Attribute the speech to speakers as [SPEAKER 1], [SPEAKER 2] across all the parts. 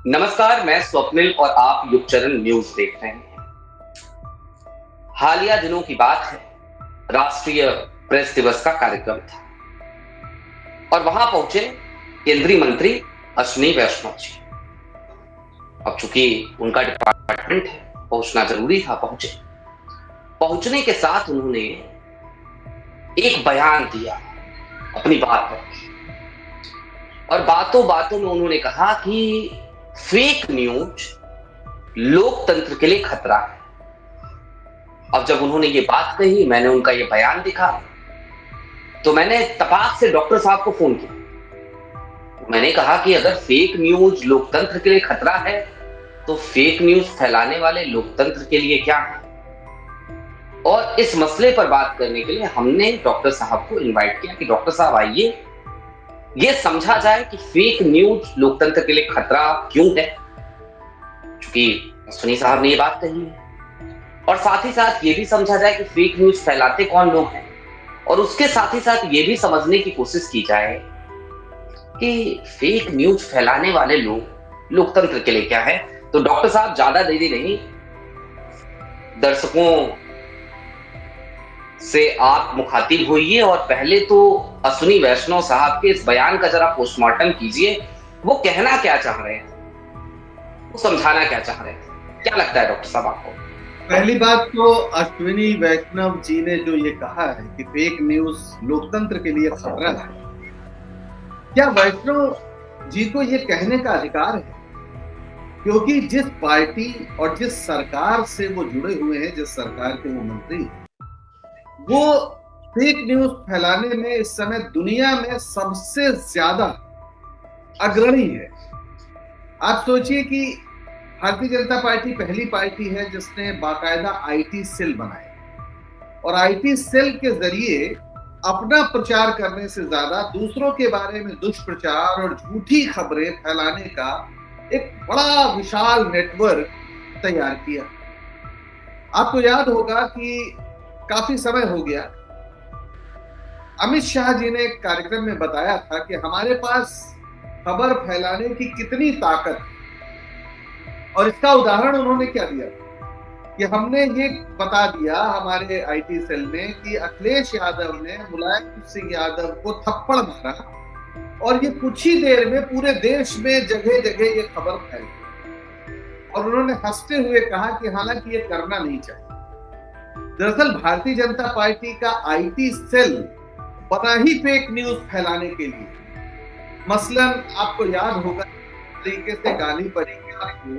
[SPEAKER 1] नमस्कार, मैं स्वप्निल और आप युगचरण न्यूज देख रहे हैं। हालिया दिनों की बात है, राष्ट्रीय प्रेस दिवस का कार्यक्रम था और वहां पहुंचे केंद्रीय मंत्री अश्विनी वैष्णव जी। अब चूंकि उनका डिपार्टमेंट है, पहुंचना जरूरी था। पहुंचने के साथ उन्होंने एक बयान दिया, अपनी बात रखी और बातों बातों में उन्होंने कहा कि फेक न्यूज लोकतंत्र के लिए खतरा है। अब जब उन्होंने ये बात कही, मैंने उनका ये बयान दिखा, तो मैंने तपाक से डॉक्टर साहब को फोन किया। मैंने कहा कि अगर फेक न्यूज लोकतंत्र के लिए खतरा है, तो फेक न्यूज फैलाने वाले लोकतंत्र के लिए क्या है। और इस मसले पर बात करने के लिए हमने डॉक्टर साहब को इनवाइट किया कि डॉक्टर साहब आइए, ये समझा जाए कि फेक न्यूज लोकतंत्र के लिए खतरा क्यों है, क्योंकि अश्विनी साहब ने ये बात कही है। और साथ ही साथ ये भी समझा जाए कि फेक न्यूज फैलाते कौन लोग हैं, और उसके साथ ही साथ ये भी समझने की कोशिश की जाए कि फेक न्यूज फैलाने वाले लोग लोकतंत्र के लिए क्या है। तो डॉक्टर साहब, ज्यादा देरी नहीं, दर्शकों से आप मुखातिब होइए और पहले तो अश्विनी वैष्णव साहब के इस बयान का जरा पोस्टमार्टम कीजिए। वो कहना क्या चाह रहे हैं, वो समझाना क्या चाह रहे हैं, क्या लगता है डॉक्टर साहब आपको?
[SPEAKER 2] पहली बात तो अश्विनी वैष्णव जी ने जो ये कहा है कि फेक न्यूज लोकतंत्र के लिए खतरा है, क्या वैष्णव जी को ये कहने का अधिकार है? क्योंकि जिस पार्टी और जिस सरकार से वो जुड़े हुए हैं, जिस सरकार के वो मंत्री, वो फेक न्यूज फैलाने में इस समय दुनिया में सबसे ज्यादा अग्रणी है। आप सोचिए कि भारतीय जनता पार्टी पहली पार्टी है जिसने बाकायदा आईटी सेल बनाया और आईटी सेल के जरिए अपना प्रचार करने से ज्यादा दूसरों के बारे में दुष्प्रचार और झूठी खबरें फैलाने का एक बड़ा विशाल नेटवर्क तैयार किया। आपको याद होगा कि काफी समय हो गया, अमित शाह जी ने एक कार्यक्रम में बताया था कि हमारे पास खबर फैलाने की कितनी ताकत है। और इसका उदाहरण उन्होंने क्या दिया कि हमने ये बता दिया हमारे आईटी सेल ने कि अखिलेश यादव ने मुलायम सिंह यादव को थप्पड़ मारा और ये कुछ ही देर में पूरे देश में जगह जगह ये खबर फैल गई। और उन्होंने हंसते हुए कहा कि हालांकि ये करना नहीं चाहिए। दरअसल भारतीय जनता पार्टी का आईटी सेल बना ही फेक न्यूज फैलाने के लिए। मसलन आपको याद होगा तरीके से गाली परिक्रमा को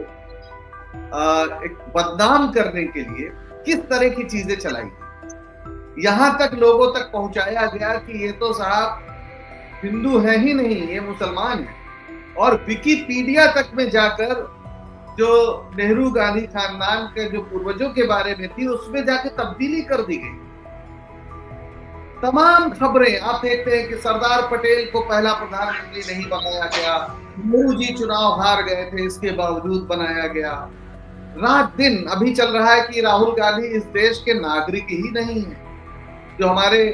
[SPEAKER 2] एक बदनाम करने के लिए किस तरह की चीजें चलाई गई। यहां तक लोगों तक पहुंचाया गया कि ये तो साहब हिंदू है ही नहीं, ये मुसलमान है। और विकिपीडिया तक में जाकर जो नेहरू गांधी खानदान के जो पूर्वजों के बारे में थी उसमें जाकर तब्दीली कर दी गई। तमाम खबरें आप देखते हैं कि सरदार पटेल को पहला प्रधानमंत्री नहीं बनाया गया, नेहरू जी चुनाव हार गए थे, इसके बावजूद बनाया गया। रात दिन अभी चल रहा है कि राहुल गांधी इस देश के नागरिक ही नहीं है। जो हमारे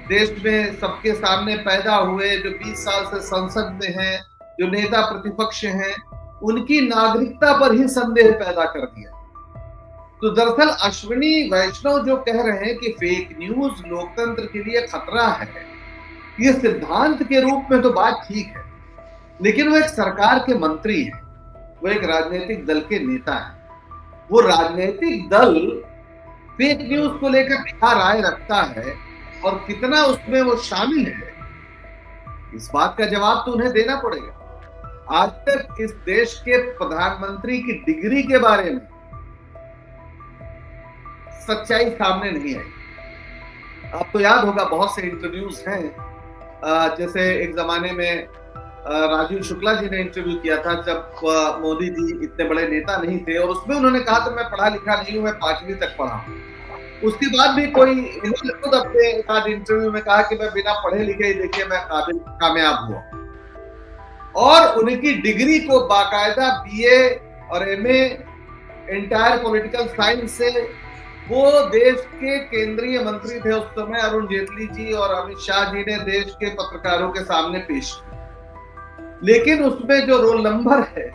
[SPEAKER 2] देश में सबके सामने पैदा हुए, जो 20 साल से संसद में हैं, जो नेता प्रतिपक्ष हैं, उनकी नागरिकता पर ही संदेह पैदा कर दिया। तो दरअसल अश्विनी वैष्णव जो कह रहे हैं कि फेक न्यूज लोकतंत्र के लिए खतरा है, ये सिद्धांत के रूप में तो बात ठीक है, लेकिन वो एक सरकार के मंत्री हैं, वो एक राजनीतिक दल के नेता हैं। वो राजनीतिक दल फेक न्यूज को लेकर क्या राय रखता है और कितना उसमें वो शामिल है, इस बात का जवाब तो उन्हें देना पड़ेगा। आज तक इस देश के प्रधानमंत्री की डिग्री के बारे में सच्चाई सामने नहीं आई। आपको याद होगा बहुत से इंटरव्यूज हैं, जैसे एक जमाने में राजीव शुक्ला जी ने इंटरव्यू किया था जब मोदी जी इतने बड़े नेता नहीं थे, और उसमें उन्होंने कहा था मैं पढ़ा लिखा नहीं हूं, मैं 5वीं तक पढ़ा हूं। उसके बाद भी कोई इन्होंने खुद अपने साथ इंटरव्यू में कहा कि मैं बिना पढ़े लिखे ही देखिए मैं कामयाब हुआ। और उनकी डिग्री को बाकायदा बीए और एमए एंटायर पॉलिटिकल साइंस से वो देश के केंद्रीय मंत्री थे उस समय अरुण जेटली जी और अमित शाह जी ने देश के पत्रकारों के सामने पेश किया। लेकिन उसमें जो रोल नंबर है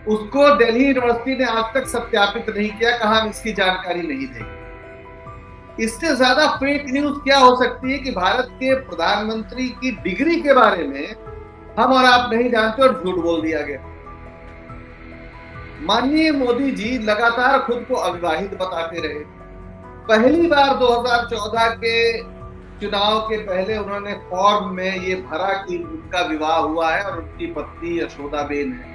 [SPEAKER 2] उसको दिल्ली यूनिवर्सिटी ने आज तक सत्यापित नहीं किया, कहा हम इसकी जानकारी नहीं देंगे। इससे ज्यादा फेक न्यूज क्या हो सकती है कि भारत के प्रधानमंत्री की डिग्री के बारे में हम और आप नहीं जानते और झूठ बोल दिया गया। माननीय मोदी जी लगातार खुद को अविवाहित बताते रहे। पहली बार 2014 के चुनाव के पहले उन्होंने फॉर्म में ये भरा कि उनका विवाह हुआ है और उनकी पत्नी यशोदाबेन है।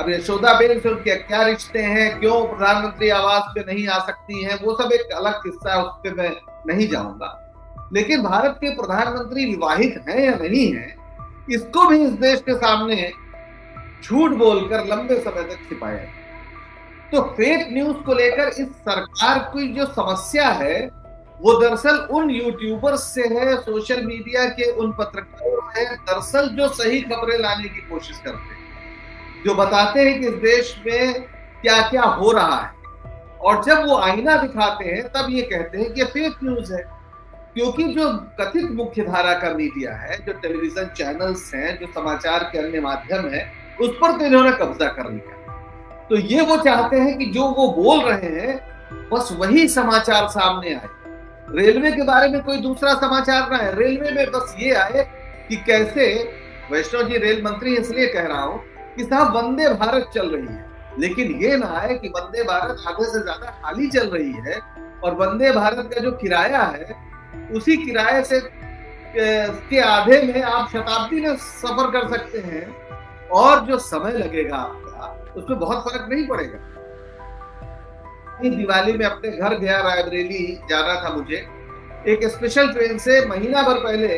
[SPEAKER 2] अब यशोदाबेन से उनके क्या रिश्ते हैं, क्यों प्रधानमंत्री आवास पे नहीं आ सकती हैं, वो सब एक अलग किस्सा है, उस पर मैं नहीं जाऊंगा। लेकिन भारत के प्रधानमंत्री विवाहित हैं या नहीं है, इसको भी इस देश के सामने झूठ बोलकर लंबे समय तक छिपाया। तो फेक न्यूज को लेकर इस सरकार की जो समस्या है वो दरअसल उन यूट्यूबर्स से है, सोशल मीडिया के उन पत्रकारों से है, दरअसल जो सही खबरें लाने की कोशिश करते हैं, जो बताते हैं कि इस देश में क्या क्या हो रहा है, और जब वो आईना दिखाते हैं तब ये कहते हैं कि फेक न्यूज है। क्योंकि जो कथित मुख्य धारा का मीडिया है, जो टेलीविजन चैनल्स हैं, जो समाचार के अन्य माध्यम है, उस पर तो इन्होंने कब्जा कर लिया। तो ये वो चाहते हैं कि जो वो बोल रहे हैं बस वही समाचार सामने आए। रेलवे के बारे में कोई दूसरा समाचार ना है, रेलवे में बस ये आए कि कैसे, वैष्णव जी रेल मंत्री इसलिए कह रहा हूं कि साहब वंदे भारत चल रही है, लेकिन ये ना आए कि वंदे भारत आधे से ज्यादा खाली चल रही है और वंदे भारत का जो किराया है उसी किराए से के आधे में आप शताब्दी में सफर कर सकते हैं और जो समय लगेगा आपका उसमें बहुत फर्क नहीं पड़ेगा। दिवाली में अपने घर गया, रायबरेली जाना था मुझे, एक स्पेशल ट्रेन से महीना भर पहले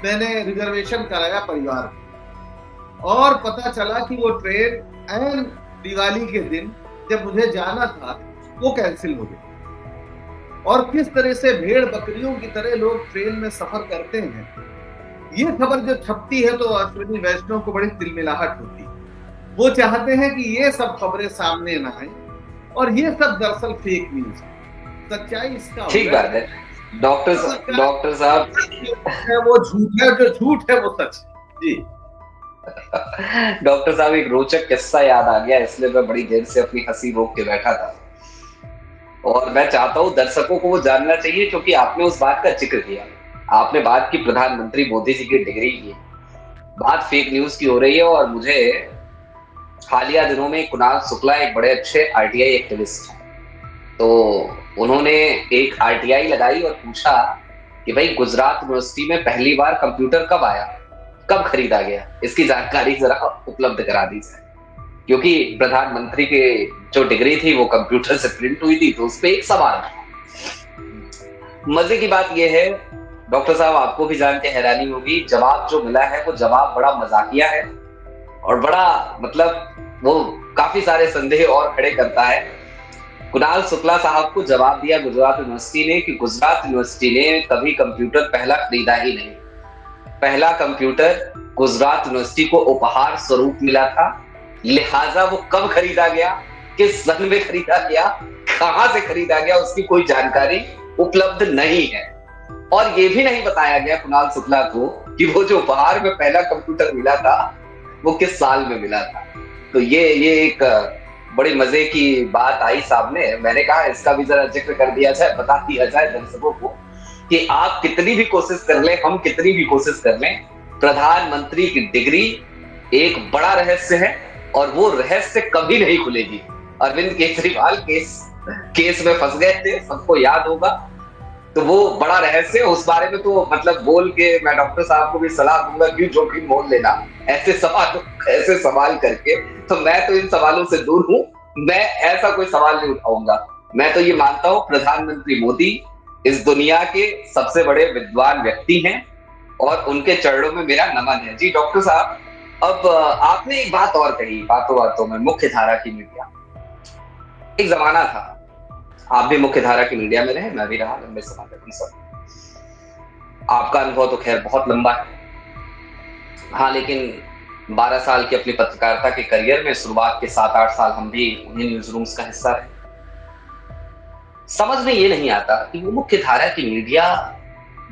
[SPEAKER 2] मैंने रिजर्वेशन कराया परिवार को, और पता चला कि वो ट्रेन ऐन दिवाली के दिन जब मुझे जाना था वो कैंसिल हो गई। और किस तरह से भेड़ बकरियों की तरह लोग ट्रेन में सफर करते हैं, ये खबर जो छपती है तो अश्विनी वैष्णव को बड़ी तिलमिलाहट होती है। वो चाहते हैं कि ये सब खबरें सामने ना आए और ये सब दरअसल फेक न्यूज है। सच्चाई इसका
[SPEAKER 1] ठीक बात है डॉक्टर साहब,
[SPEAKER 2] वो झूठ है, जो झूठ है वो सच जी।
[SPEAKER 1] डॉक्टर साहब एक रोचक किस्सा याद आ गया, इसलिए मैं बड़ी देर से अपनी हंसी रोक के बैठा था और मैं चाहता हूं दर्शकों को वो जानना चाहिए, क्योंकि आपने उस बात का जिक्र किया, आपने बात की प्रधानमंत्री मोदी जी की डिग्री की, बात फेक न्यूज की हो रही है। और मुझे हालिया दिनों में कुणाल शुक्ला एक बड़े अच्छे आरटीआई एक्टिविस्ट हैं, तो उन्होंने एक आरटीआई लगाई और पूछा कि भाई गुजरात यूनिवर्सिटी में पहली बार कंप्यूटर कब आया, कब खरीदा गया, इसकी जानकारी जरा उपलब्ध करा दी जाए, क्योंकि प्रधानमंत्री के जो डिग्री थी वो कंप्यूटर से प्रिंट हुई थी, तो उस पर एक सवाल था। मजे की बात यह है डॉक्टर साहब, आपको भी जान के हैरानी होगी, जवाब जो मिला है वो जवाब बड़ा मजाकिया है और बड़ा मतलब वो काफी सारे संदेह और खड़े करता है। कुणाल शुक्ला साहब को जवाब दिया गुजरात यूनिवर्सिटी ने कि गुजरात यूनिवर्सिटी ने कभी कंप्यूटर पहला खरीदा ही नहीं, पहला कंप्यूटर गुजरात यूनिवर्सिटी को उपहार स्वरूप मिला था, लिहाजा वो कब खरीदा गया, किस सन में खरीदा गया, कहां से खरीदा गया, उसकी कोई जानकारी उपलब्ध नहीं है। और ये भी नहीं बताया गया कुणाल शुक्ला को कि वो जो उपहार में पहला कंप्यूटर मिला था वो किस साल में मिला था। तो ये एक बड़ी मजे की बात आई सामने, मैंने कहा इसका भी जरा जिक्र कर दिया जाए, बता दिया जाए दर्शकों को कि आप कितनी भी कोशिश कर लें, हम कितनी भी कोशिश कर लें, प्रधानमंत्री की डिग्री एक बड़ा रहस्य है और वो रहस्य कभी नहीं खुलेगी। अरविंद केजरीवाल केस में फंस गए थे, सबको याद होगा, तो वो बड़ा रहस्य, उस बारे में तो मतलब बोल के मैं डॉक्टर साहब को भी सलाह दूंगा क्यों जोखिम मोल लेना ऐसे सवाल करके। तो मैं तो इन सवालों से दूर हूं, मैं ऐसा कोई सवाल नहीं उठाऊंगा। मैं तो ये मानता हूं प्रधानमंत्री मोदी इस दुनिया के सबसे बड़े विद्वान व्यक्ति हैं और उनके चरणों में मेरा नमन है। जी डॉक्टर साहब, अब आपने एक बात और कही बातों बातों में, मुख्य धारा की मीडिया। एक जमाना था, आप भी मुख्य धारा की मीडिया में रहे, मैं भी रहा लंबे समय तक। सब आपका अनुभव तो खैर बहुत लंबा है, हाँ, लेकिन 12 साल की अपनी पत्रकारिता के करियर में शुरुआत के 7-8 साल हम भी उन्हीं न्यूज रूम्स का हिस्सा रहे। समझ में ये नहीं आता कि वो मुख्य धारा की मीडिया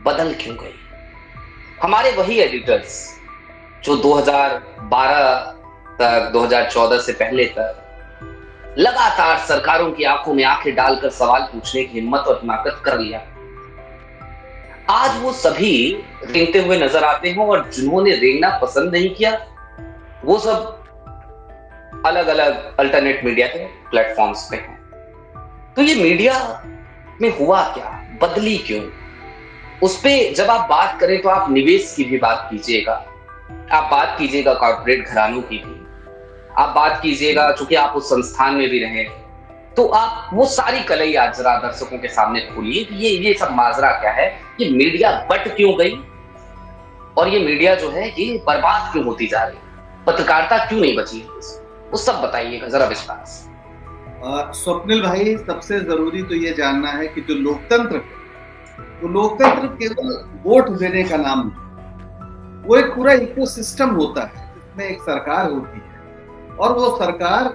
[SPEAKER 1] बदल क्यों गई। हमारे वही एडिटर्स जो 2012 तक, 2014 से पहले तक लगातार सरकारों की आंखों में आंखें डालकर सवाल पूछने की हिम्मत और हिमाकत कर लिया। आज वो सभी रेंगते हुए नजर आते हैं, और जिन्होंने रेंगना पसंद नहीं किया वो सब अलग अलग अल्टरनेट मीडिया के प्लेटफॉर्म्स पे हैं। तो ये मीडिया में हुआ क्या, बदली क्यों, उस पे जब आप बात करें तो आप निवेश की भी बात कीजिएगा, आप बात कीजिएगा कॉर्पोरेट घरानों की भी, आप बात कीजिएगा, चूंकि आप उस संस्थान में भी रहे, तो आप वो सारी कलई आज जरा दर्शकों के सामने खोलिए कि ये सब माजरा क्या है, ये मीडिया बट क्यों गई, और ये मीडिया जो है ये बर्बाद क्यों होती जा रही है, पत्रकारिता क्यों नहीं बची, वो सब बताइएगा जरा विस्तार से।
[SPEAKER 2] स्वप्निल भाई, सबसे जरूरी तो ये जानना है कि जो लोकतंत्र है, तो लोकतंत्र केवल वोट देने का नाम नहीं, वो एक पूरा इकोसिस्टम होता है जिसमें एक सरकार होती है, और वो सरकार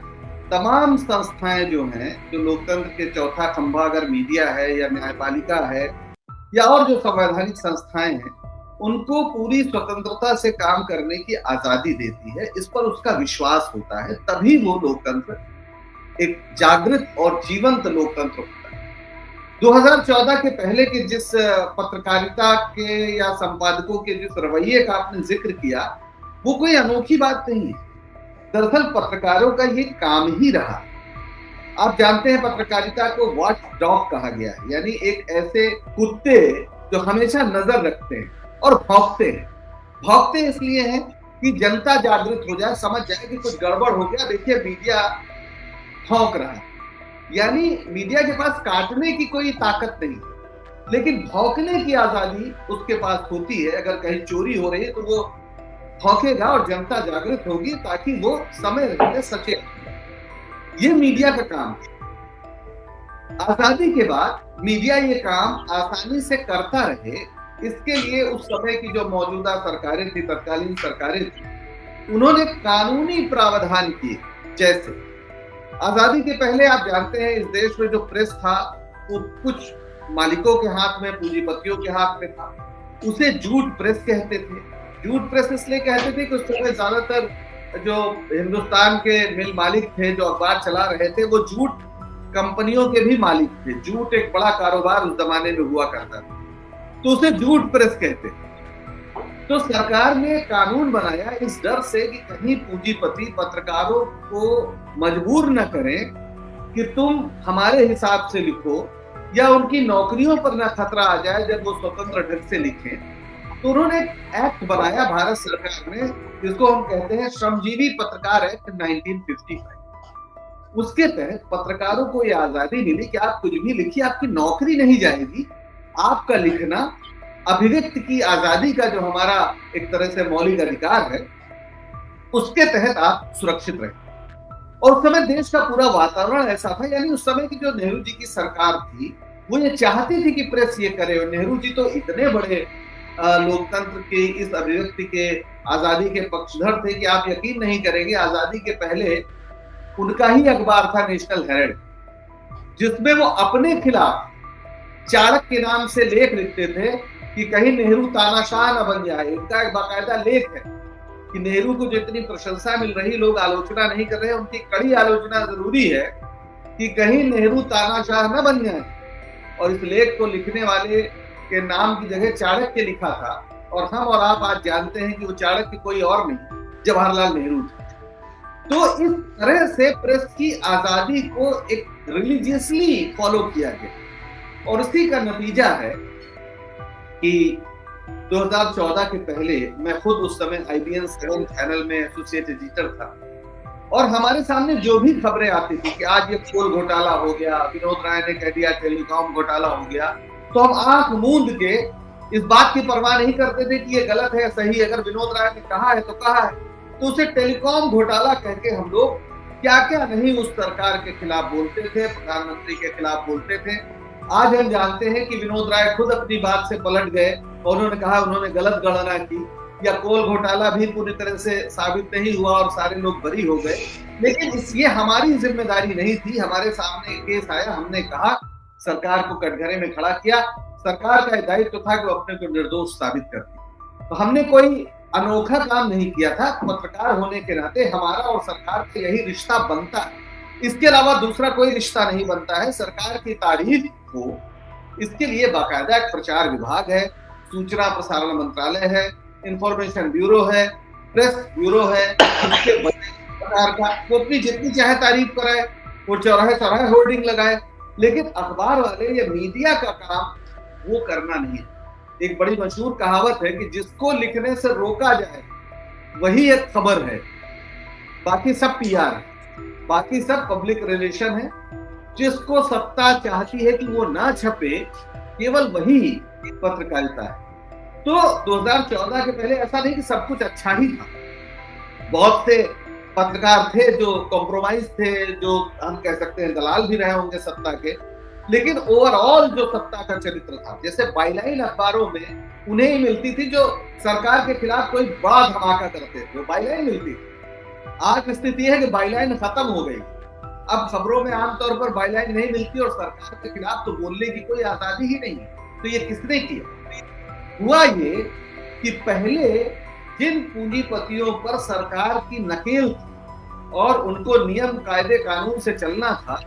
[SPEAKER 2] तमाम संस्थाएं जो हैं, जो लोकतंत्र के चौथा खंभा अगर मीडिया है या न्यायपालिका है या और जो संवैधानिक संस्थाएं हैं, उनको पूरी स्वतंत्रता से काम करने की आजादी देती है, इस पर उसका विश्वास होता है, तभी वो लोकतंत्र एक जागृत और जीवंत लोकतंत्र होता है। 2014 के पहले के जिस पत्रकारिता के या संपादकों के जिस रवैये का आपने जिक्र किया, वो कोई अनोखी बात नहीं है। दरअसल पत्रकारों का ये काम ही रहा। आप जानते हैं पत्रकारिता को वॉच डॉग कहा गया है, यानी एक ऐसे कुत्ते जो हमेशा नजर रखते हैं और भौंकते हैं। भौंकते इसलिए हैं कि जनता जागृत हो जाए, समझ जाए कि कुछ गड़बड़ हो गया, देखिए मीडिया भौंक रहा है। यानी मीडिया के पास काटने की कोई ताकत नहीं, लेकिन भौंकने की आजादी उसके पास होती है। अगर कहीं चोरी हो रही है तो वो भौंकेगा और जनता जागृत होगी, ताकि वो समय रहते सचेत। ये मीडिया का काम है। आजादी के बाद मीडिया ये काम आसानी से करता रहे, इसके लिए उस समय की जो मौजूदा सरकारें थी, तत्कालीन सरकारें थी, उन्होंने कानूनी प्रावधान किए। जैसे आजादी के पहले आप जानते हैं इस देश में जो प्रेस था वो कुछ मालिकों के हाथ में, पूंजीपतियों के हाथ में था। उसे झूठ प्रेस कहते थे। झूठ प्रेस इसलिए कहते थे कि उस समय ज्यादातर जो हिंदुस्तान के मिल मालिक थे, जो अखबार चला रहे थे, वो झूठ कंपनियों के भी मालिक थे। झूठ एक बड़ा कारोबार उस जमाने में हुआ करता था, तो उसे झूठ प्रेस कहते थे। तो सरकार ने कानून बनाया इस डर से कि कहीं पूंजीपति पत्रकारों को मजबूर न करें कि तुम हमारे हिसाब से लिखो, या उनकी नौकरियों पर न खतरा आ जाए जब वो स्वतंत्र ढंग से लिखें। तो उन्होंने एक्ट बनाया भारत सरकार ने, जिसको हम कहते हैं श्रमजीवी पत्रकार एक्ट 1955। उसके तहत पत्रकारों को ये आजादी मिली कि आप कुछ भी लिखिए, आपकी नौकरी नहीं जाएगी, आपका लिखना अभिव्यक्ति की आजादी का जो हमारा एक तरह से मौलिक अधिकार है, उसके तहत आप सुरक्षित रहे। और उस समय देश का पूरा वातावरण ऐसा था, यानी उस समय की जो नेहरू जी की सरकार थी वो ये चाहती थी कि प्रेस ये करे। और नेहरू जी तो इतने बड़े लोकतंत्र के इस अभिव्यक्ति के आजादी के पक्षधर थे कि आप यकीन नहीं करेंगे, आजादी के पहले उनका ही अखबार था नेशनल हेराल्ड, जिसमें वो अपने खिलाफ चाणक्य के नाम से लेख लिखते थे कि कहीं नेहरू तानाशाह न बन जाए। इनका एक बाकायदा लेख है कि नेहरू को जितनी प्रशंसा मिल रही, लोग आलोचना नहीं कर रहे, उनकी कड़ी आलोचना जरूरी है कि कहीं नेहरू तानाशाह न बन जाए। और इस लेख को लिखने वाले के नाम की जगह चाणक्य लिखा था, और हम और आप आज जानते हैं कि वो चाणक्य कोई और नहीं, जवाहरलाल नेहरू थे। तो इस तरह से प्रेस की आजादी को एक रिलीजियसली फॉलो किया गया, और उसी का नतीजा है कि 2014 के पहले मैं खुद उस समय IBN 7 चैनल में एसोसिएट एडिटर था, और हमारे सामने जो भी खबरें आती थी कि आज ये कोल घोटाला हो गया, विनोद राय ने कह दिया टेलीकॉम घोटाला हो गया, तो हम आंख मूंद के इस बात की परवाह नहीं करते थे कि ये गलत है सही। अगर विनोद राय ने कहा है तो कहा है, तो उसे टेलीकॉम घोटाला कह के हम लोग क्या क्या नहीं उस सरकार के खिलाफ बोलते थे, प्रधानमंत्री के खिलाफ बोलते थे। आज हम जानते हैं कि विनोद राय खुद अपनी बात से पलट गए और उन्होंने कहा उन्होंने गलत गणना की, या कोल घोटाला भी पूरी तरह से साबित नहीं हुआ और सारे लोग बरी हो गए। लेकिन ये हमारी जिम्मेदारी नहीं थी। हमारे सामने केस आया, हमने कहा, सरकार को कटघरे में खड़ा किया। सरकार का दायित्व था कि वो अपने को निर्दोष साबित करती। तो हमने कोई अनोखा काम नहीं किया था। पत्रकार होने के नाते हमारा और सरकार का यही रिश्ता बनता है, इसके अलावा दूसरा कोई रिश्ता नहीं बनता है। सरकार की तारीफ हो, इसके लिए बाकायदा एक प्रचार विभाग है, सूचना प्रसारण मंत्रालय है, इंफॉर्मेशन ब्यूरो है, प्रेस ब्यूरो है, उसके प्रकार का वो अपनी जितनी चाहे तारीफ कराए, वो चौराहे चौराहे होर्डिंग लगाए, लेकिन अखबार वाले या मीडिया का काम वो करना नहीं है। एक बड़ी मशहूर कहावत है कि जिसको लिखने से रोका जाए वही एक खबर है, बाकी सब पीआर है, बाकी सब पब्लिक रिलेशन है। जिसको सत्ता चाहती है कि वो ना छपे, केवल वही पत्रकारिता है। तो 2014 के पहले ऐसा नहीं कि सब कुछ अच्छा ही था। बहुत से पत्रकार थे जो कॉम्प्रोमाइज थे, जो हम कह सकते हैं दलाल भी रहे होंगे सत्ता के, लेकिन ओवरऑल जो सत्ता का चरित्र था, जैसे बाइलाइन अखबारों में उन्हें ही मिलती थी जो सरकार के खिलाफ कोई बड़ा धमाका करते थे, बाइलाइन मिलती थी। आज स्थिति है कि बाइलाइन खत्म हो गई, अब खबरों में आमतौर पर बाइलाइन नहीं मिलती और सरकार के खिलाफ तो बोलने की कोई आजादी ही नहीं है। तो ये किसने किया? हुआ ये कि पहले जिन पूंजीपतियों पर सरकार की नकेल थी और उनको नियम कायदे कानून से चलना था,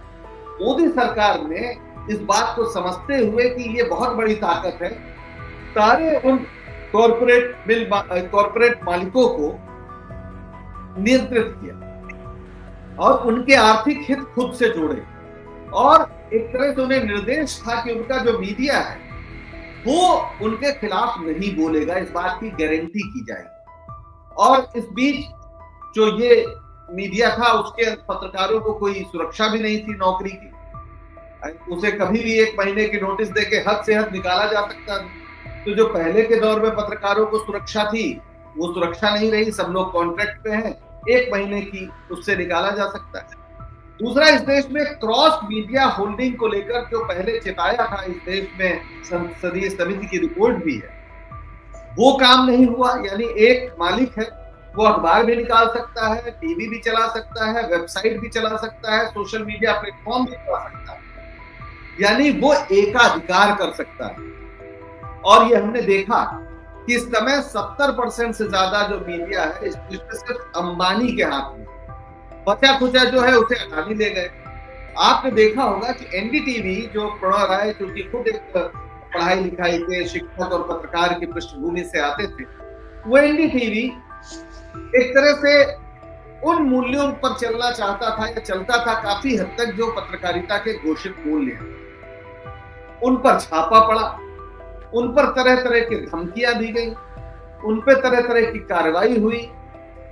[SPEAKER 2] मोदी सरकार ने इस बात को समझते हुए कि ये बहुत बड़ी ताकत है, सारे उन कॉर्पोरेट मालिकों को नियंत्रित किया और उनके आर्थिक हित खुद से जोड़े, और एक तरह से उन्हें निर्देश था कि उनका जो मीडिया है वो उनके खिलाफ नहीं बोलेगा, इस बात की गारंटी की जाएगी। और इस बीच जो ये मीडिया था उसके पत्रकारों को कोई सुरक्षा भी नहीं थी नौकरी की, उसे कभी भी 1 महीने की नोटिस देके हद से हद निकाला जा सकता था। तो जो पहले के दौर में पत्रकारों को सुरक्षा थी वो सुरक्षा नहीं रही, सब लोग कॉन्ट्रैक्ट पे हैं, 1 महीने की उससे निकाला जा सकता है। दूसरा, इस देश में क्रॉस मीडिया होल्डिंग को लेकर जो पहले चिताया था, इस देश में संसदीय समिति की रिपोर्ट भी है, वो काम नहीं हुआ। यानी एक मालिक है, वो अखबार भी निकाल सकता है, टीवी भी चला सकता है, वेबसाइट भी चला सकता है, सोशल मीडिया प्लेटफॉर्म भी चला सकता है, यानी वो एकाधिकार कर सकता है। और ये हमने देखा कि इस समय 70% से ज्यादा जो मीडिया है इस देश में सिर्फ अंबानी के हाथ में, बचा खुचा जो है उसे अडानी ले गए। आपने देखा होगा कि एनडीटीवी, जो प्रणव राय क्योंकि खुद एक पढ़ाई लिखाई के शिक्षक और पत्रकार की पृष्ठभूमि से आते थे, वो एनडीटीवी एक तरह से उन मूल्यों पर चलना चाहता था या चलता था काफी हद तक जो पत्रकारिता के घोषित मूल्य हैं। उन पर छापा पड़ा, उन पर तरह तरह की धमकियां दी गई, उन पर तरह तरह की कार्रवाई हुई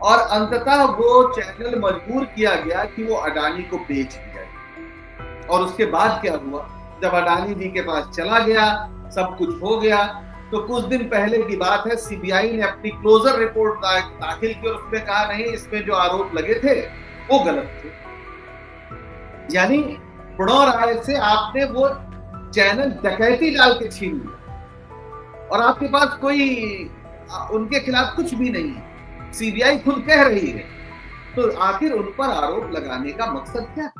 [SPEAKER 2] और अंततः वो चैनल मजबूर किया गया कि वो अडानी को बेच दिया। और उसके बाद क्या हुआ, जब अडानी जी के पास चला गया, सब कुछ हो गया, तो कुछ दिन पहले की बात है, सीबीआई ने अपनी क्लोजर रिपोर्ट दाखिल की और उसमें कहा नहीं, इसमें जो आरोप लगे थे वो गलत थे। यानी प्रणव राय से आपने वो चैनल डकैती डाल के छीन लिया और आपके पास कोई उनके खिलाफ कुछ भी नहीं है, सीबीआई खुद कह रही है। तो आखिर उन पर आरोप लगाने का मकसद क्या?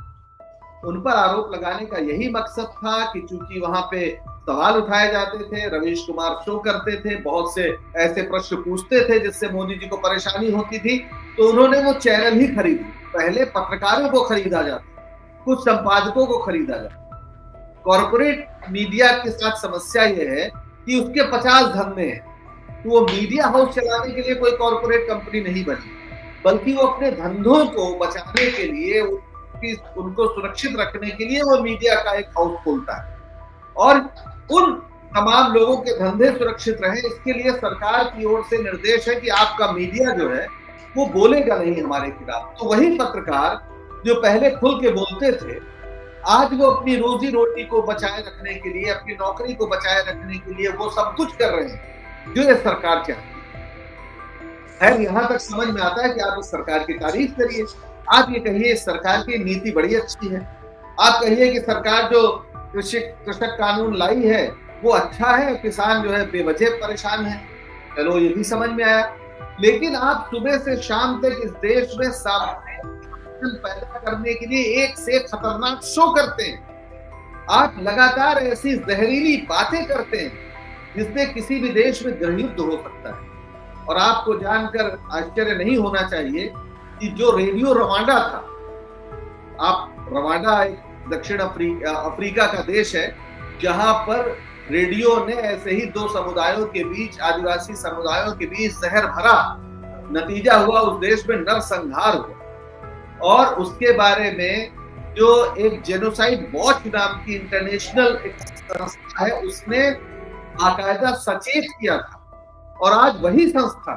[SPEAKER 2] उन पर आरोप लगाने का यही मकसद था कि चूंकि वहां पे सवाल उठाए जाते थे, रवीश कुमार शो करते थे, बहुत से ऐसे प्रश्न पूछते थे जिससे मोदी जी को परेशानी होती थी, तो उन्होंने वो चैनल ही खरीदी। पहले पत्रकारों को खरीदा जाता, कुछ संपादकों को खरीदा जाता। कॉर्पोरेट मीडिया के साथ समस्या यह है कि उसके 50 धंधे हैं, तो वो मीडिया हाउस चलाने के लिए कोई कॉर्पोरेट कंपनी नहीं बनी, बल्कि वो अपने धंधों को बचाने के लिए, उनको सुरक्षित रखने के लिए वो मीडिया का एक हाउस खोलता है और उन तमाम लोगों के धंधे सुरक्षित रहे, इसके लिए सरकार की ओर से निर्देश है कि आपका मीडिया जो है वो बोलेगा नहीं हमारे खिलाफ। तो वही पत्रकार जो पहले खुल के बोलते थे, आज वो अपनी रोजी रोटी को बचाए रखने के लिए, अपनी नौकरी को बचाए रखने के लिए वो सब कुछ कर रहे हैं जो ये सरकार चाहती है। यहां तक समझ में आता है कि आप इस सरकार की तारीफ करिए, आप ये कहिए इस सरकार की नीति बड़ी अच्छी है, आप कहिए कि सरकार जो कृषक कानून लाई है वो अच्छा है, किसान जो है बेवजह परेशान है, चलो ये भी समझ में आया। लेकिन आप सुबह से शाम तक इस देश में पैदा करने के लिए एक से खतरनाक शो करते हैं, आप लगातार ऐसी जहरीली बातें करते हैं जिससे किसी भी देश में गृहयुद्ध हो सकता है। और आपको जानकर आश्चर्य नहीं होना चाहिए कि जो रेडियो रवांडा था, आप रवांडा एक दक्षिण अफ्रीका का देश है जहां पर रेडियो ने ऐसे ही दो समुदायों के बीच, आदिवासी समुदायों के बीच जहर भरा, नतीजा हुआ उस देश में नरसंहार हुआ। और उसके बारे में जो एक जेनोसाइड वॉच नाम की इंटरनेशनल संस्था है, उसने बाकायदा सचेत किया था। और आज वही संस्था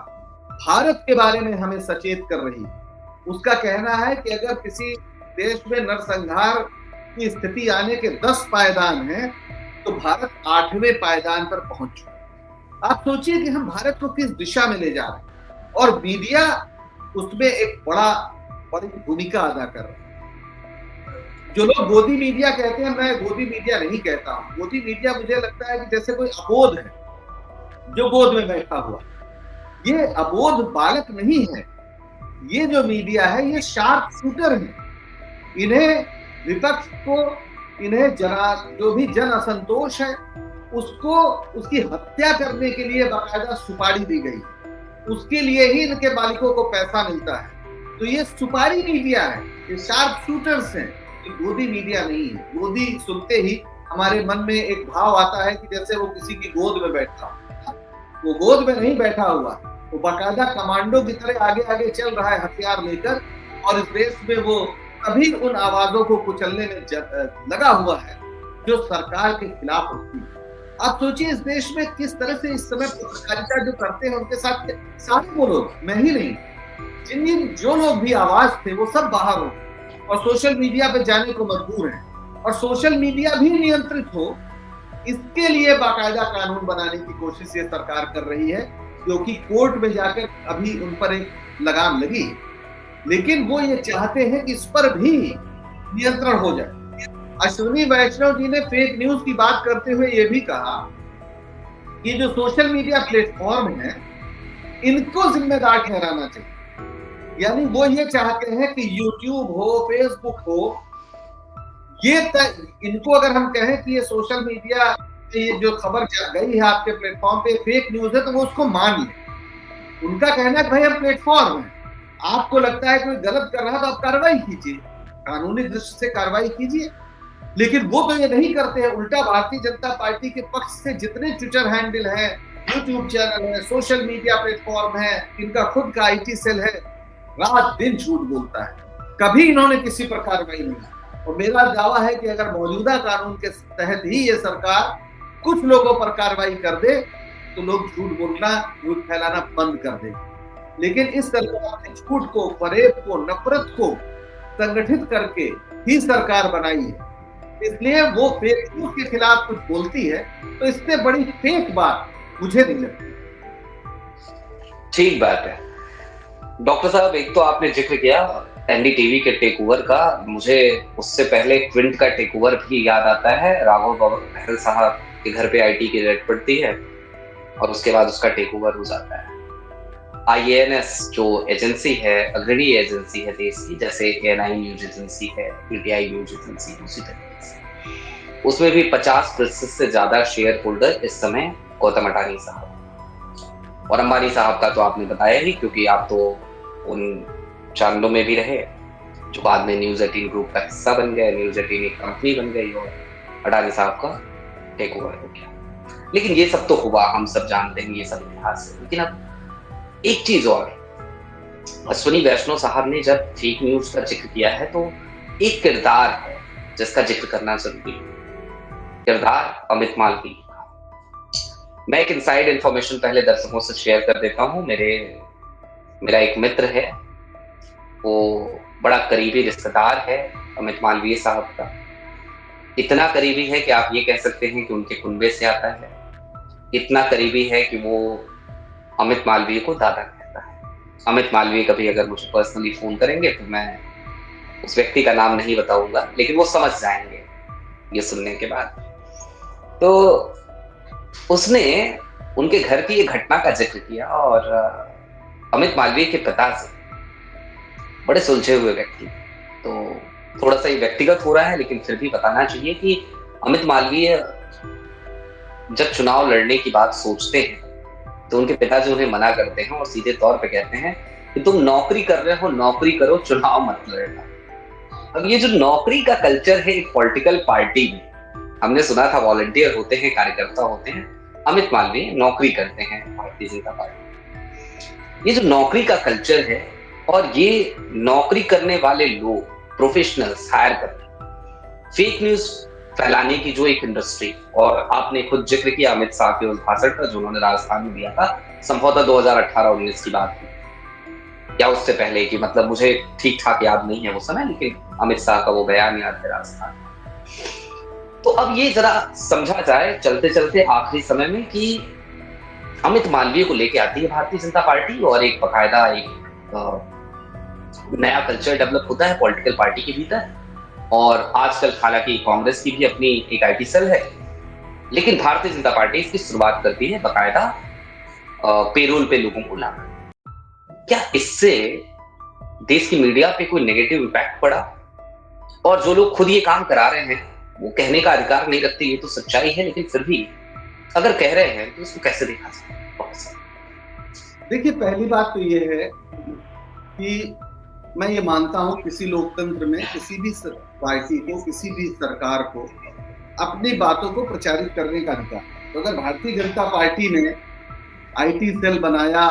[SPEAKER 2] भारत के बारे में हमें सचेत कर रही है। उसका कहना है कि अगर किसी देश में नरसंहार की स्थिति आने के 10 पायदान हैं, तो भारत 8वें पायदान पर पहुंच चुका। आप सोचिए कि हम भारत को किस दिशा में ले जा रहे हैं, और मीडिया उसमें एक बड़ी भूमिका अदा कर रहा है। जो लोग गोदी मीडिया कहते हैं, मैं गोदी मीडिया नहीं कहता हूं। गोदी मीडिया मुझे लगता है कि जैसे कोई अबोध है जो गोद में बैठा हुआ। ये अबोध बालक नहीं है। ये जो मीडिया है ये शार्प शूटर है। इन्हें विपक्ष को, इन्हें जो भी जन असंतोष है उसको, उसकी हत्या करने के लिए बाकायदा सुपारी दी गई है। उसके लिए ही इनके मालिकों को पैसा मिलता है। तो ये सुपारी मीडिया है, ये शार्प शूटर्स हैं, ये गोदी मीडिया नहीं है। गोदी सुनते ही हमारे मन में एक भाव आता है कि जैसे वो किसी की गोद में बैठा हो। वो गोद में नहीं बैठा हुआ, वो बाकायदा कमांडो की तरह आगे आगे चल रहा है हथियार लेकर, और इस देश में वो अभी उन आवाजों को कुचलने में लगा हुआ है जो सरकार के खिलाफ होती है। आप सोचिए इस देश में किस तरह से इस समय पत्रकारिता जो करते हैं उनके साथ सारे वो लोग, मैं ही नहीं, जिन जो लोग भी आवाज थे वो सब बाहर हो और सोशल मीडिया पे जाने को मजबूर हैं। और सोशल मीडिया भी नियंत्रित हो, इसके लिए बाकायदा कानून बनाने की कोशिश ये सरकार कर रही है, क्योंकि कोर्ट में जाकर अभी उन पर एक लगाम लगी है। लेकिन वो ये चाहते हैं कि इस पर भी नियंत्रण हो जाए। अश्विनी वैष्णव जी ने फेक न्यूज की बात करते हुए ये भी कहा कि जो सोशल मीडिया प्लेटफॉर्म है इनको जिम्मेदार ठहराना चाहिए। यानी वो ये चाहते हैं कि यूट्यूब हो, फेसबुक हो, ये इनको अगर हम कहें कि ये सोशल मीडिया ये जो खबर गई है आपके प्लेटफॉर्म पे फेक न्यूज है, तो वो उसको मान ले। उनका कहना है कि भाई हम प्लेटफॉर्म है, आपको लगता है कोई गलत कर रहा है तो आप कार्रवाई कीजिए, कानूनी दृष्टि से कार्रवाई कीजिए। लेकिन वो तो ये नहीं करते हैं। उल्टा भारतीय जनता पार्टी के पक्ष से जितने ट्विटर हैंडल है, यूट्यूब चैनल है, सोशल मीडिया प्लेटफॉर्म है, इनका खुद का IT सेल है, रात दिन झूठ बोलता है। कभी इन्होंने किसी पर कार्रवाई नहीं। और मेरा दावा है कि अगर मौजूदा कानून के तहत ही ये सरकार कुछ लोगों पर कार्रवाई कर दे तो लोग झूठ बोलना, झूठ फैलाना बंद कर देंगे। लेकिन इस सरकार ने झूठ को, फरेब को, नफरत को संगठित करके ही सरकार बनाई है। इसलिए वो फेक न्यूज के खिलाफ कुछ बोलती है तो इससे बड़ी फेक बात मुझे नहीं लगती।
[SPEAKER 1] ठीक बात है डॉक्टर साहब। एक तो आपने जिक्र किया NDTV के टेक ओवर का, मुझे उससे पहले क्विंट का टेक ओवर भी याद आता है। राघव बहल साहब के घर पे IT की रेड पड़ती है और उसके बाद उसका टेक ओवर हो जाता है। IANS जो एजेंसी है, अग्रणी एजेंसी है देश की, जैसे ANI न्यूज एजेंसी है, PTI न्यूज एजेंसी, उसी तरीके से उसमें भी 50% से ज्यादा शेयर होल्डर इस समय गौतम अडानी साहब। और अंबानी साहब का तो आपने बताया ही, क्योंकि आप तो उन चैनलों में भी रहे जो बाद में न्यूज 18 ग्रुप का हिस्सा बन गए, न्यूज 18 एक कंपनी बन गई और अडानी साहब का टेक ओवर हो गया। लेकिन ये सब तो हुआ, हम सब जानते हैं, ये सब इतिहास है। लेकिन अब एक चीज और, अश्विनी वैष्णव साहब ने जब फेक न्यूज का जिक्र किया है तो एक किरदार है जिसका जिक्र करना जरूरी है, किरदार अमित मालवीय का। मैं एक इनसाइड इंफॉर्मेशन पहले दर्शकों से शेयर कर देता हूं। मेरा एक मित्र है, वो बड़ा करीबी रिश्तेदार है अमित मालवीय साहब का। इतना करीबी है कि आप ये कह सकते हैं कि उनके कुनबे से आता है। इतना करीबी है कि वो अमित मालवीय को दादा कहता है। अमित मालवीय कभी अगर मुझे पर्सनली फोन करेंगे तो मैं उस व्यक्ति का नाम नहीं बताऊंगा, लेकिन वो समझ जाएंगे ये सुनने के बाद। तो उसने उनके घर की एक घटना का जिक्र किया और अमित मालवीय के पिता से, बड़े सुलझे हुए व्यक्ति, तो थोड़ा सा ये व्यक्तिगत हो रहा है लेकिन फिर भी बताना चाहिए कि अमित मालवीय जब चुनाव लड़ने की बात सोचते हैं तो उनके पिताजी उन्हें मना करते हैं और सीधे तौर पे कहते हैं कि तुम नौकरी कर रहे हो, नौकरी करो, चुनाव मत लड़ना। अब ये जो नौकरी का कल्चर है एक पॉलिटिकल पार्टी में, हमने सुना था वॉलंटियर होते हैं, कार्यकर्ता होते हैं, अमित मालवीय नौकरी करते हैं भारतीय जनता पार्टी। ये जो नौकरी का कल्चर है और ये नौकरी करने वाले लोग प्रोफेशनल्स हायर करते हैं, फेक न्यूज फैलाने की जो एक इंडस्ट्री, और आपने खुद जिक्र किया अमित शाह के उस भाषण का जो उन्होंने राजस्थान में दिया था, संभवतः 2018-19 की बात या उससे पहले की, मतलब मुझे ठीक ठाक याद नहीं है वो समय, लेकिन अमित शाह का वो बयान याद है राजस्थान। तो अब ये जरा समझा जाए चलते चलते आखिरी समय में कि अमित मालवीय को लेके आती है भारतीय जनता पार्टी और एक बकायदा एक नया कल्चर डेवलप होता है पॉलिटिकल पार्टी के भीतर। और आजकल हालांकि कांग्रेस की भी अपनी एक आईटी सेल है, लेकिन भारतीय जनता पार्टी इसकी शुरुआत करती है बकायदा पेरोल पे लोगों को लाकर। क्या इससे देश की मीडिया पे कोई नेगेटिव इम्पैक्ट पड़ा? और जो लोग खुद ये काम करा रहे हैं वो कहने का अधिकार नहीं रखते, ये तो सच्चाई है, लेकिन फिर भी अगर कह रहे हैं तो इसको कैसे देखा जाए?
[SPEAKER 2] देखिए, पहली बात तो ये है कि मैं ये मानता हूं किसी लोकतंत्र में किसी भी पार्टी को, किसी भी सरकार को अपनी बातों को प्रचारित करने का अधिकार। तो अगर भारतीय जनता पार्टी ने आईटी सेल बनाया,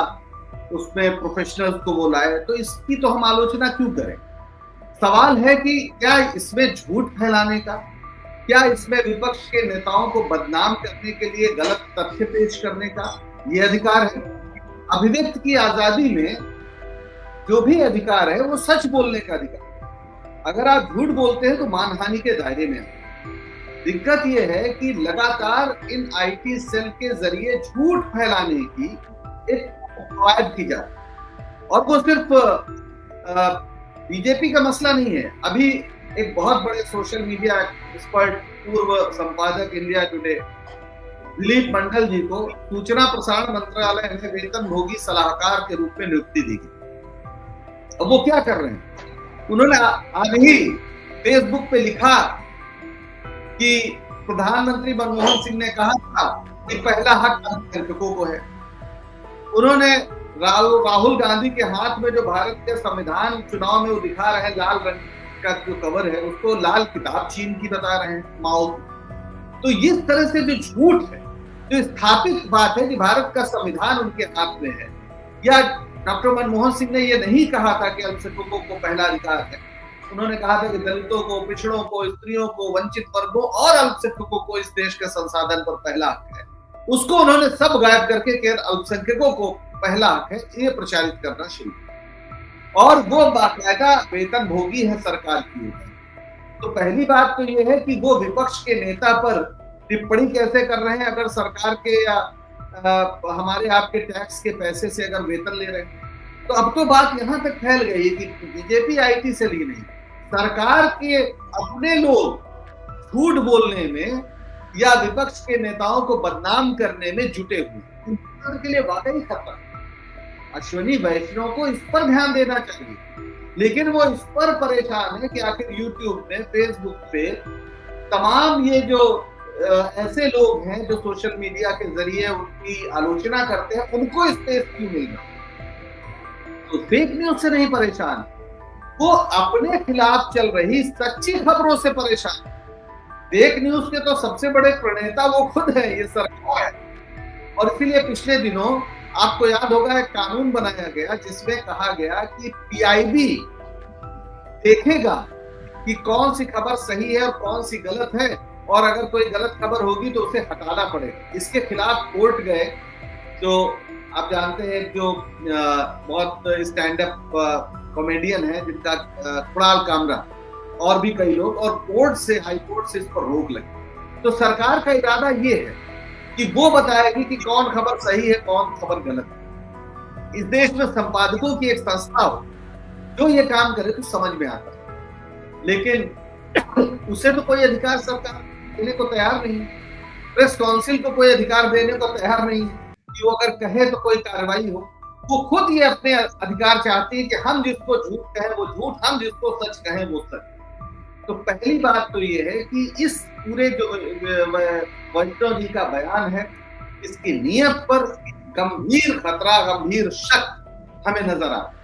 [SPEAKER 2] उसमें प्रोफेशनल्स को बुलाए, तो इसकी तो हम आलोचना क्यों करें? सवाल है कि क्या इसमें झूठ फैलाने का, क्या इसमें विपक्ष के नेताओं को बदनाम करने के लिए गलत तथ्य पेश करने का ये अधिकार है? अभिव्यक्ति की आजादी में जो भी अधिकार है वो सच बोलने का अधिकार है। अगर आप झूठ बोलते हैं तो मानहानि के दायरे में है। दिक्कत यह है कि लगातार इन आईटी सेल के जरिए झूठ फैलाने की एक कवायद की जाती है, और वो सिर्फ बीजेपी का मसला नहीं है। अभी एक बहुत बड़े सोशल मीडिया एक्सपर्ट, पूर्व संपादक इंडिया टुडे दिलीप मंडल जी को सूचना प्रसारण मंत्रालय में वेतनभोगी सलाहकार के रूप में नियुक्ति दी गई। अब वो क्या कर रहे हैं? उन्होंने आज ही फेसबुक पे लिखा कि प्रधानमंत्री मनमोहन सिंह ने कहा था कि पहला हक अल्पसंख्यकों को है। उन्होंने राहुल गांधी के हाथ में जो भारत के संविधान चुनाव में वो दिखा रहे हैं, लाल रंग का जो कवर है, उसको लाल किताब चीन की बता रहे हैं, माओ। तो इस तरह से जो झूठ है, जो स्थापित बात है कि भारत का संविधान उनके हाथ में है, या डॉक्टर मनमोहन सिंह ने ये नहीं कहा था कि अल्पसंख्यकों को पहला अधिकार है। उन्होंने कहा था कि दलितों को, पिछड़ों को, स्त्रियों को, वंचित वर्गों और अल्पसंख्यकों को इस देश के संसाधन पर पहला हक है। उसको उन्होंने सब गायब करके केवल अल्पसंख्यकों को पहला हक है ये प्रचारित करना शुरू किया, और वो बाकायदा वेतन भोगी है सरकार की। तो पहली बात तो ये है कि वो विपक्ष के नेता पर टिप्पणी कैसे कर रहे हैं अगर सरकार के या हमारे आपके टैक्स के पैसे से अगर वेतन ले रहे हैं। तो अब तो बात यहाँ तक फैल गई है कि बीजेपी आईटी से ही नहीं, सरकार के अपने लोग झूठ बोलने में या विपक्ष के नेताओं को बदनाम करने में जुटे हुए के लिए वाकई खतरा। अश्विनी वैष्णव को इस पर ध्यान देना चाहिए, लेकिन वो इस पर परेशान है कि आखिर यूट्यूब पे, फेसबुक पे तमाम ये जो ऐसे लोग हैं जो सोशल मीडिया के जरिए उनकी आलोचना करते हैं, उनको स्पेस क्यों मिल रहा? तो फेक न्यूज से नहीं परेशान, वो अपने खिलाफ चल रही सच्ची खबरों से परेशान। फेक न्यूज के तो सबसे बड़े प्रणेता वो खुद है, ये सरकार है। और इसीलिए पिछले दिनों आपको याद होगा एक कानून बनाया गया जिसमें कहा गया कि पीआईबी देखेगा कि कौन सी खबर सही है और कौन सी गलत है, और अगर कोई गलत खबर होगी तो उसे हटाना पड़ेगा। इसके खिलाफ कोर्ट गए, जो आप जानते हैं जो बहुत स्टैंड अप कॉमेडियन है जिनका कुणाल कामरा और भी कई लोग, और कोर्ट से, हाई कोर्ट से इस पर रोक लगी। तो सरकार का इरादा ये है कि वो बताएगी कि कौन खबर सही है, कौन खबर गलत है। इस देश में संपादकों की एक संस्था हो जो ये काम करे तो समझ में आता है, लेकिन उसे तो कोई अधिकार सरकार देने को तैयार नहीं। प्रेस काउंसिल को कोई अधिकार देने को तैयार नहीं है कि वो अगर कहे तो कोई कार्रवाई हो। वो खुद ये अपने अधिकार चाहती है कि हम जिसको झूठ कहें वो झूठ, हम जिसको सच कहें वो सच। तो पहली बात तो ये है कि इस पूरे जो वैष्णव जी का बयान है, इसकी नीयत पर गंभीर खतरा, गंभीर शक हमें नजर आता है।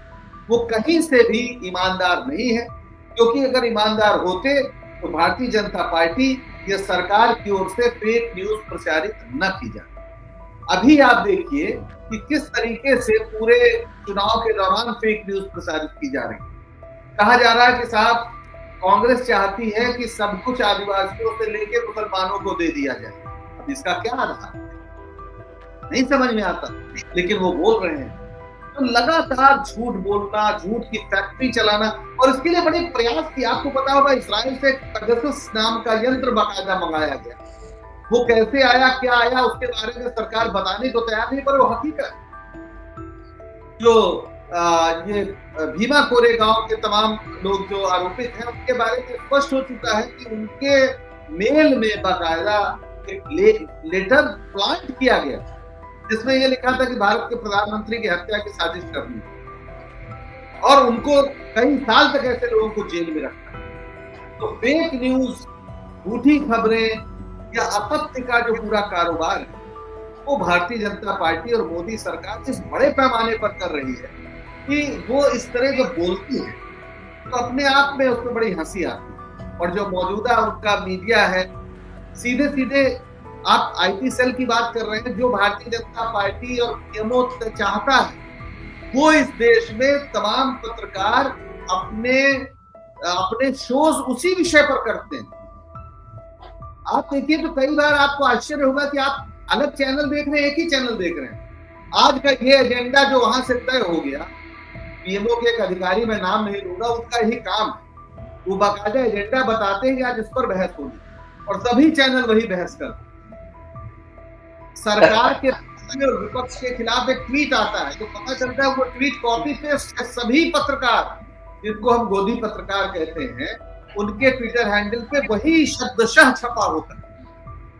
[SPEAKER 2] वो कहीं से भी ईमानदार नहीं है, क्योंकि अगर ईमानदार होते तो भारतीय जनता पार्टी या सरकार की ओर से फेक न्यूज प्रचारित न की जाती। अभी आप देखिए कि किस तरीके से पूरे चुनाव के दौरान फेक न्यूज प्रसारित की जा रही है। कहा जा रहा है कि साहब कांग्रेस चाहती है कि सब कुछ आदिवासियों से लेकर मुसलमानों को दे दिया जाए। अब इसका क्या आधार नहीं समझ में आता, लेकिन वो बोल रहे हैं। तो लगातार झूठ बोलना, झूठ की फैक्ट्री चलाना, और इसके लिए बड़े प्रयास किए। आपको पता होगा इस्राइल से पेगासस नाम का यंत्र बाकायदा मंगाया गया। वो कैसे आया, क्या आया, उसके बारे में सरकार बताने को तैयार नहीं, पर वो हकीकत जो ये भीमा कोरेगांव के तमाम लोग जो आरोपित हैं उनके बारे में स्पष्ट हो चुका है कि उनके मेल में बाकायदा एक लेटर प्लांट किया गया जिसमें यह लिखा था कि भारत के प्रधानमंत्री की हत्या की साजिश करनी, और उनको कई साल तक ऐसे लोगों को जेल में रखा। तो फेक न्यूज, झूठी खबरें या असत्य का जो पूरा कारोबार है वो भारतीय जनता पार्टी और मोदी सरकार इस बड़े पैमाने पर कर रही है कि वो इस तरह जब बोलती है तो अपने आप में उसमें बड़ी हंसी आती है। और जो मौजूदा उनका मीडिया है, सीधे सीधे आप आईटी सेल की बात कर रहे हैं, जो भारतीय जनता पार्टी और पीएमओ चाहता है वो इस देश में तमाम पत्रकार अपने शोज उसी विषय पर करते हैं। आप देखिए तो कई बार आपको आश्चर्य होगा कि आप अलग चैनल देख रहे हैं, एक ही चैनल देख रहे हैं। आज का ये एजेंडा जो वहां से तय हो गया, पीएमओ के एक अधिकारी, मैं नाम नहीं लूंगा, उसका यही काम है। वो बाकायदा एजेंडा बताते हैं कि आज इस पर बहस होगी, और सभी चैनल वही बहस करते हैं। सरकार के और विपक्ष के खिलाफ एक ट्वीट आता है तो पता चलता है वो ट्वीट कॉपी पेस्ट है। सभी पत्रकार, जिनको हम गोदी पत्रकार कहते हैं, उनके ट्विटर हैंडल पे वही शब्दशः छपा होता है।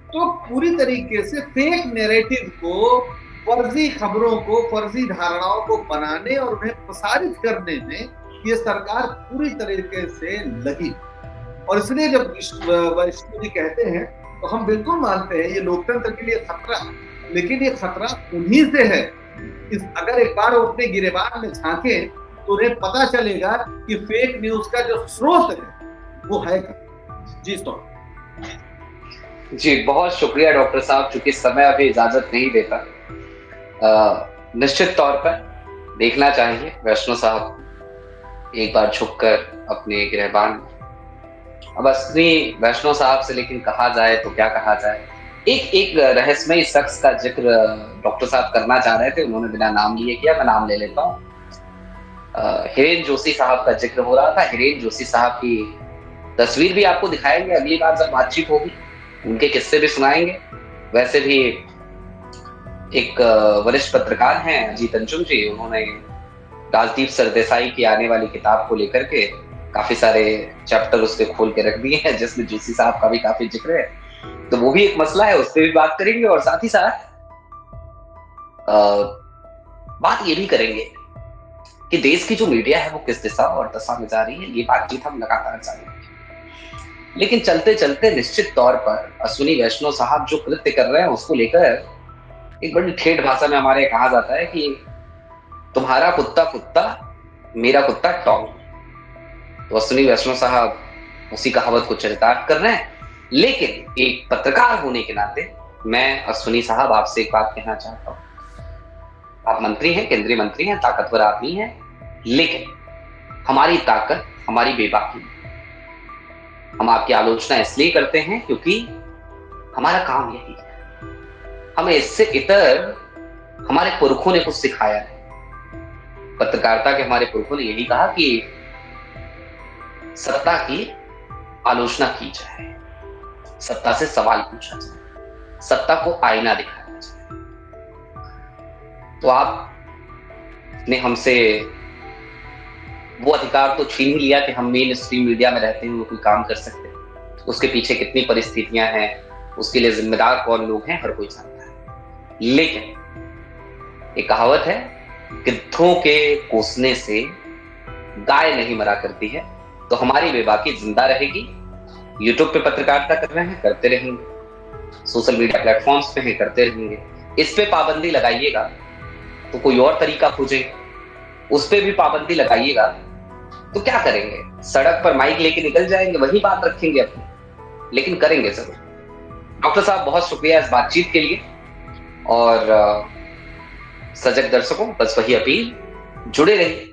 [SPEAKER 2] तो पूरी तरीके से फेक नैरेटिव को, फर्जी खबरों को, फर्जी धारणाओं को बनाने और उन्हें प्रसारित करने में ये सरकार पूरी तरीके से लगी। और इसलिए जब वैष्णव जी कहते हैं तो हम बिल्कुल मानते हैं ये लोकतंत्र के लिए खतरा, लेकिन ये खतरा उन्हीं से है। अगर एक बार वो अपने गिरेबान में झांके तो उन्हें पता चलेगा कि फेक न्यूज का जो स्रोत है वो है क्या। जी
[SPEAKER 1] जी, बहुत शुक्रिया डॉक्टर साहब, चूंकि समय अभी इजाजत नहीं देता। निश्चित तौर पर देखना चाहिए वैष्णव साहब एक बार झुककर अपने गिरहबान। अब असली वैष्णव साहब से लेकिन कहा जाए तो क्या कहा जाए। एक रहस्यमयी शख्स का जिक्र डॉक्टर साहब करना चाह रहे थे, उन्होंने बिना नाम लिए किया, मैं नाम ले लेता हूँ। हिरेन जोशी साहब का जिक्र हो रहा था। हिरेन जोशी साहब की तस्वीर भी आपको दिखाएंगे अगली बार जब बातचीत होगी, उनके किस्से भी सुनाएंगे। वैसे भी एक वरिष्ठ पत्रकार हैं अजीत अंजुम जी, उन्होंने राजदीप सरदेसाई की आने वाली किताब को लेकर के काफी सारे चैप्टर उसके खोल के रख दिए हैं, जिसमें जोशी साहब का भी काफी जिक्र है। तो वो भी एक मसला है, उस पर भी बात करेंगे। और साथ ही साथ बात ये भी करेंगे कि देश की जो मीडिया है वो किस दिशा और दशा में जा रही है। ये बातचीत हम लगातार जारी रखेंगे। लेकिन चलते चलते निश्चित तौर पर अश्विनी वैष्णव साहब जो कृत्य कर रहे हैं उसको लेकर एक बड़ी ठेठ भाषा में हमारे कहा जाता है कि तुम्हारा कुत्ता कुत्ता, मेरा कुत्ता टॉम। तो अश्विनी वैष्णव साहब उसी कहावत को चरितार्थ कर रहे हैं। लेकिन एक पत्रकार होने के नाते मैं अश्विनी साहब आपसे एक बात कहना चाहता हूं। आप मंत्री हैं, केंद्रीय मंत्री हैं, ताकतवर आदमी हैं, लेकिन हमारी ताकत हमारी बेबाकी। हम आपकी आलोचना इसलिए करते हैं क्योंकि हमारा काम यही है। हमें इससे इतर हमारे पुरखों ने कुछ सिखाया है। पत्रकारिता के हमारे पुरखों ने यही कहा कि सत्ता की आलोचना की जाए, सत्ता से सवाल पूछा जाए, सत्ता को आईना दिखाया जाए। तो आपने हमसे वो अधिकार तो छीन ही लिया कि हम मेन स्ट्रीम मीडिया में रहते हैं, वो कोई काम कर सकते हैं। उसके पीछे कितनी परिस्थितियां हैं, उसके लिए जिम्मेदार कौन लोग हैं, हर कोई जानता है। लेकिन एक कहावत है, गिद्धों के कोसने से गाय नहीं मरा करती है। तो हमारी बेबाकी जिंदा रहेगी। यूट्यूब पे पत्रकारिता कर रहे हैं, करते रहेंगे। सोशल मीडिया प्लेटफॉर्म्स पे हैं, करते रहेंगे। इस पे पाबंदी लगाइएगा तो कोई और तरीका खोजेंगे, उस पे भी पाबंदी लगाइएगा तो क्या करेंगे, सड़क पर माइक लेके निकल जाएंगे, वही बात रखेंगे अपनी, लेकिन करेंगे जरूर। डॉक्टर साहब बहुत शुक्रिया इस बातचीत के लिए। और सजग दर्शकों बस वही अपील, जुड़े रहिए।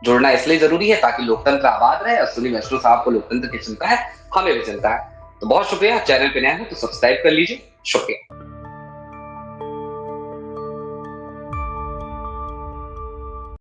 [SPEAKER 1] जुड़ना इसलिए जरूरी है ताकि लोकतंत्र आबाद रहे। अश्विनी वैष्णव साहब को लोकतंत्र की चिंता है, हमें भी चिंता है। तो बहुत शुक्रिया। चैनल पे नया है तो सब्सक्राइब कर लीजिए। शुक्रिया।